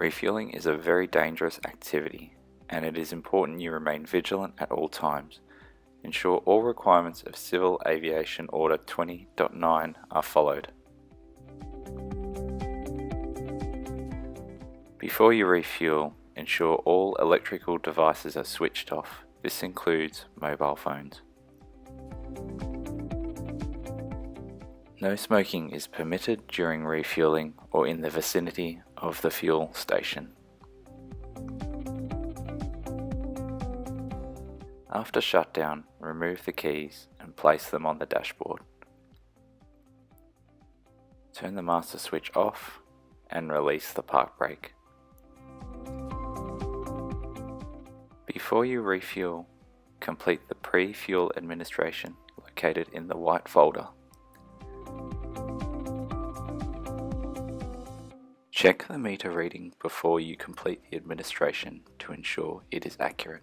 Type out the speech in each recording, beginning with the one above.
Refueling is a very dangerous activity, and it is important you remain vigilant at all times. Ensure all requirements of Civil Aviation Order 20.9 are followed. Before you refuel, ensure all electrical devices are switched off. This includes mobile phones. No smoking is permitted during refueling or in the vicinity of the fuel station. After shutdown, remove the keys and place them on the dashboard. Turn the master switch off and release the park brake. Before you refuel, complete the pre-fuel administration located in the white folder. Check the meter reading before you complete the administration to ensure it is accurate.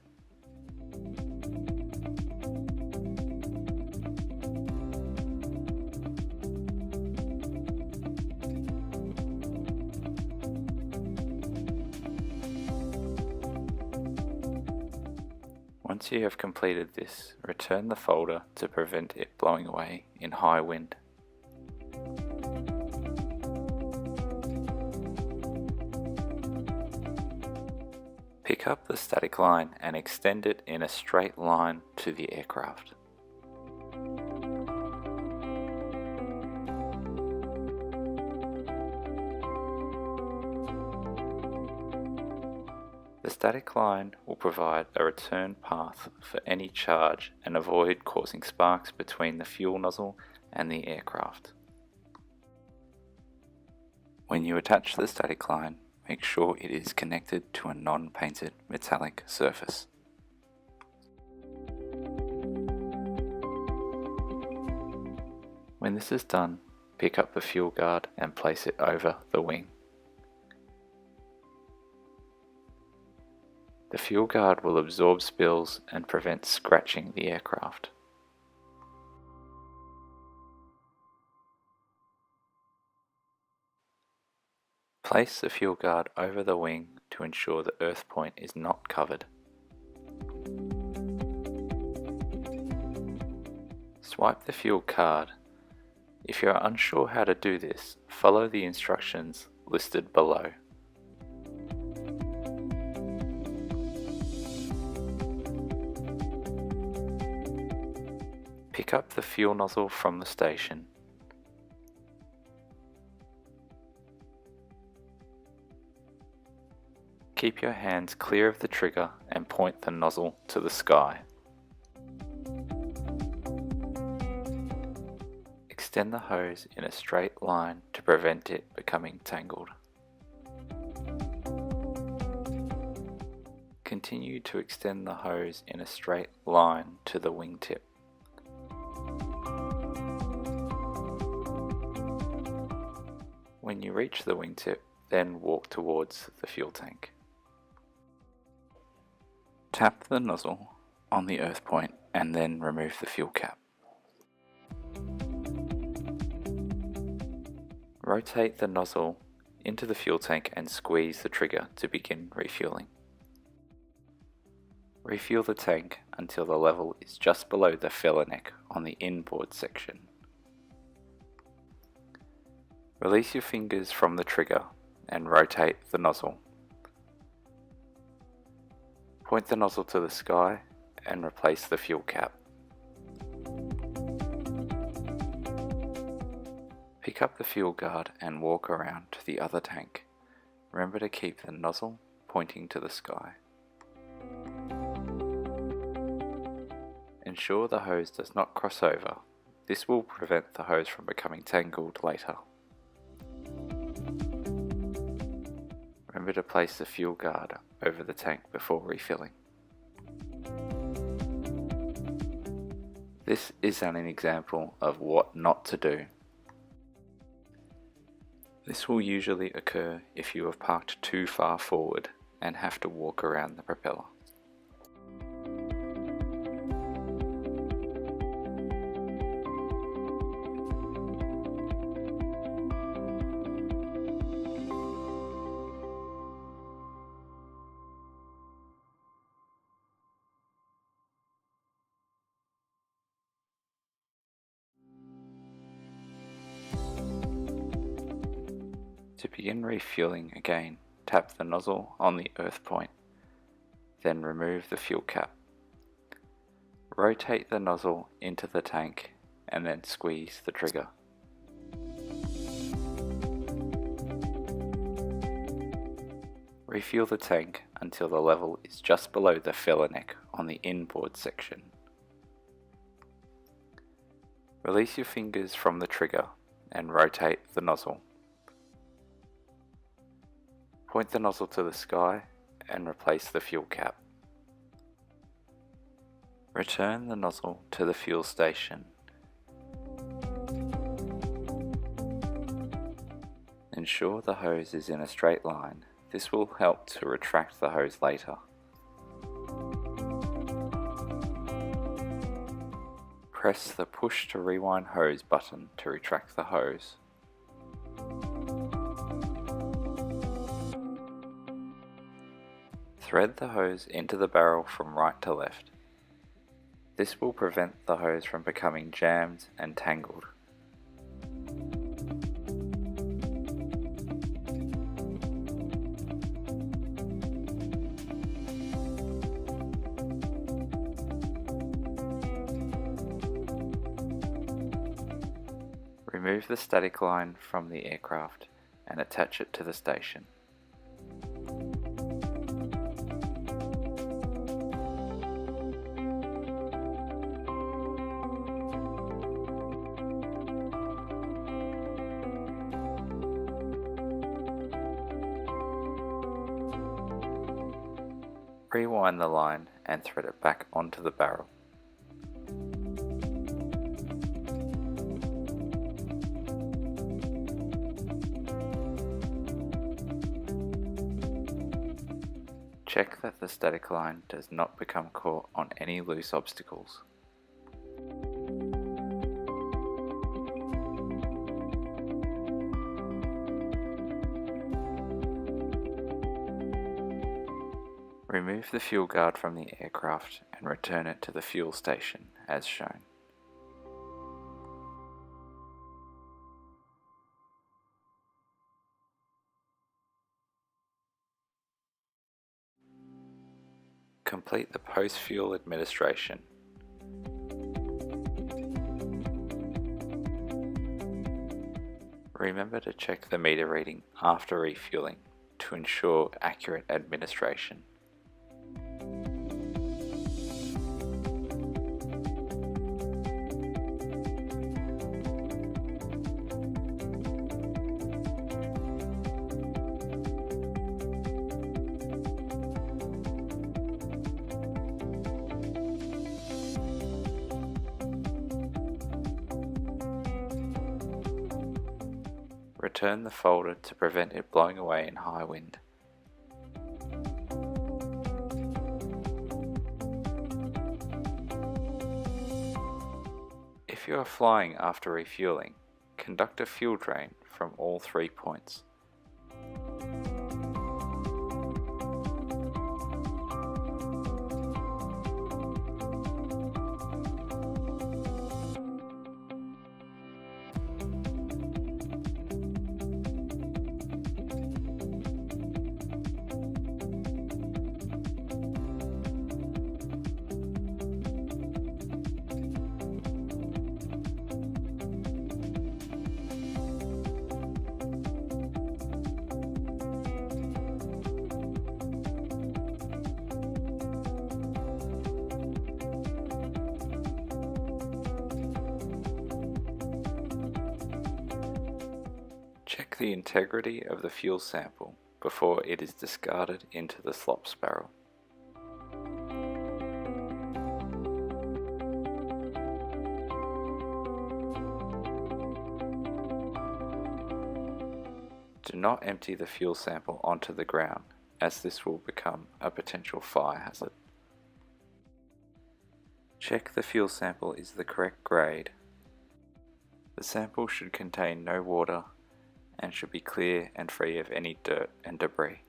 Once you have completed this, return the folder to prevent it blowing away in high wind. Pick up the static line and extend it in a straight line to the aircraft. The static line will provide a return path for any charge and avoid causing sparks between the fuel nozzle and the aircraft. When you attach the static line, make sure it is connected to a non-painted metallic surface. When this is done, pick up the fuel guard and place it over the wing. The fuel guard will absorb spills and prevent scratching the aircraft. Place the fuel guard over the wing to ensure the earth point is not covered. Swipe the fuel card. If you are unsure how to do this, follow the instructions listed below. Pick up the fuel nozzle from the station. Keep your hands clear of the trigger and point the nozzle to the sky. Extend the hose in a straight line to prevent it becoming tangled. Continue to extend the hose in a straight line to the wingtip. When you reach the wingtip, then walk towards the fuel tank. Tap the nozzle on the earth point and then remove the fuel cap. Rotate the nozzle into the fuel tank and squeeze the trigger to begin refueling. Refuel the tank until the level is just below the filler neck on the inboard section. Release your fingers from the trigger and rotate the nozzle. Point the nozzle to the sky and replace the fuel cap. Pick up the fuel guard and walk around to the other tank. Remember to keep the nozzle pointing to the sky. Ensure the hose does not cross over. This will prevent the hose from becoming tangled later. Remember to place the fuel guard over the tank before refilling. This is an example of what not to do. This will usually occur if you have parked too far forward and have to walk around the propeller. To begin refueling again, tap the nozzle on the earth point, then remove the fuel cap. Rotate the nozzle into the tank and then squeeze the trigger. Refuel the tank until the level is just below the filler neck on the inboard section. Release your fingers from the trigger and rotate the nozzle. Point the nozzle to the sky and replace the fuel cap. Return the nozzle to the fuel station. Ensure the hose is in a straight line. This will help to retract the hose later. Press the push to rewind hose button to retract the hose. Thread the hose into the barrel from right to left. This will prevent the hose from becoming jammed and tangled. Remove the static line from the aircraft and attach it to the station. Rewind the line and thread it back onto the barrel. Check that the static line does not become caught on any loose obstacles. Remove the fuel guard from the aircraft and return it to the fuel station as shown. Complete the post-fuel administration. Remember to check the meter reading after refueling to ensure accurate administration. Return the folder to prevent it blowing away in high wind. If you are flying after refueling, conduct a fuel drain from all 3 points. Check the integrity of the fuel sample before it is discarded into the slops barrel. Do not empty the fuel sample onto the ground, as this will become a potential fire hazard. Check the fuel sample is the correct grade. The sample should contain no water and should be clear and free of any dirt and debris.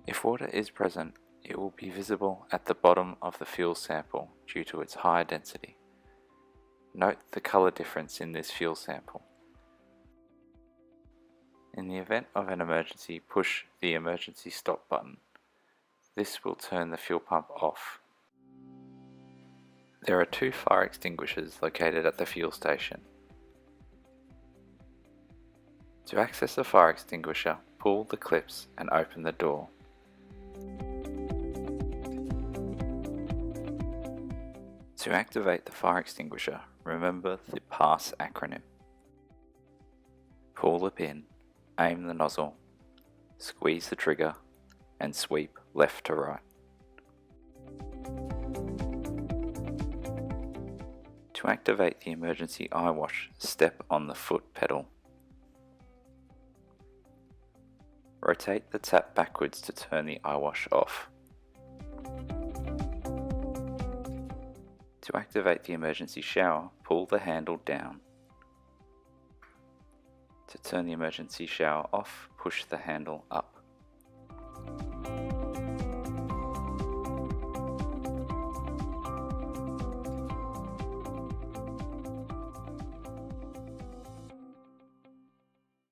If water is present, it will be visible at the bottom of the fuel sample due to its high density. Note the color difference in this fuel sample. In the event of an emergency, push the emergency stop button. This will turn the fuel pump off. There are 2 fire extinguishers located at the fuel station. To access the fire extinguisher, pull the clips and open the door. To activate the fire extinguisher, remember the PASS acronym. Pull the pin, aim the nozzle, squeeze the trigger, and sweep left to right. To activate the emergency eye wash, step on the foot pedal. Rotate the tap backwards to turn the eye wash off. To activate the emergency shower, pull the handle down. To turn the emergency shower off, push the handle up.